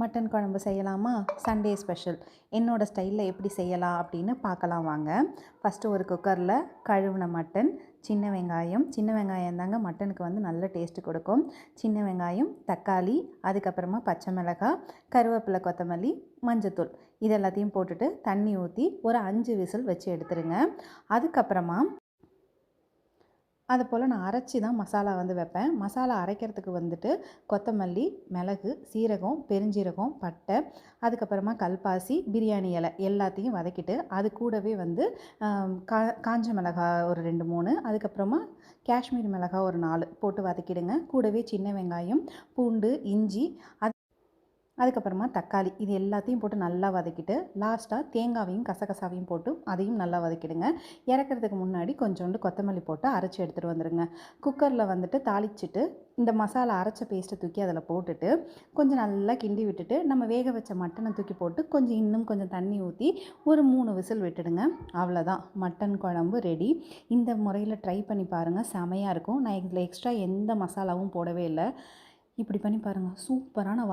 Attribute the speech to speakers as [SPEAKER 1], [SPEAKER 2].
[SPEAKER 1] Mutton குழம்பு செய்யலாமா? Sunday special. என்னோடய ஸ்டைலில் எப்படி செய்யலாம் அப்படின்னு பார்க்கலாம் வாங்க. ஃபஸ்ட்டு ஒரு குக்கரில் கழுவின மட்டன், சின்ன வெங்காயம் தாங்க மட்டனுக்கு வந்து நல்ல டேஸ்ட்டு கொடுக்கும். சின்ன வெங்காயம், தக்காளி, அதுக்கப்புறமா பச்சை மிளகாய், கருவேப்பிலை, கொத்தமல்லி, மஞ்சத்தூள் இது எல்லாத்தையும் போட்டுட்டு தண்ணி ஊற்றி ஒரு 5 விசில் வச்சு எடுத்துருங்க. அதுக்கப்புறமா அது போல் நான் அரைச்சி தான் மசாலா வந்து வைப்பேன். மசாலா அரைக்கிறதுக்கு வந்துட்டு கொத்தமல்லி, மிளகு, சீரகம், பெருஞ்சீரகம், பட்டை, அதுக்கப்புறமா கல்பாசி, பிரியாணி இலை எல்லாத்தையும் வதக்கிட்டு அது கூடவே வந்து காஞ்ச மிளகாய் ஒரு 2, 3, அதுக்கப்புறமா காஷ்மீரி மிளகாய் ஒரு 4 போட்டு வதக்கிடுங்க. கூடவே சின்ன வெங்காயம், பூண்டு, இஞ்சி, அதுக்கப்புறமா தக்காளி இது எல்லாத்தையும் போட்டு நல்லா வதக்கிட்டு லாஸ்ட்டாக தேங்காவையும் கசகசாவையும் போட்டு அதையும் நல்லா வதக்கிடுங்க. இறக்கிறதுக்கு முன்னாடி கொஞ்சோண்டு கொத்தமல்லி போட்டு அரைச்சி எடுத்துகிட்டு வந்துடுங்க. குக்கரில் வந்துட்டு தாளிச்சிட்டு இந்த மசாலா அரைச்ச பேஸ்ட்டை தூக்கி அதில் போட்டுட்டு கொஞ்சம் நல்லா கிண்டி விட்டுட்டு நம்ம வேக வச்ச மட்டனை தூக்கி போட்டு இன்னும் கொஞ்சம் தண்ணி ஊற்றி ஒரு 3 விசில் விட்டுடுங்க. அவ்வளோதான், மட்டன் குழம்பு ரெடி. இந்த முறையில் ட்ரை பண்ணி பாருங்கள், செமையாக இருக்கும். நான் இதில் எக்ஸ்ட்ரா எந்த மசாலாவும் போடவே இல்லை. இப்படி பண்ணி பாருங்கள், சூப்பரான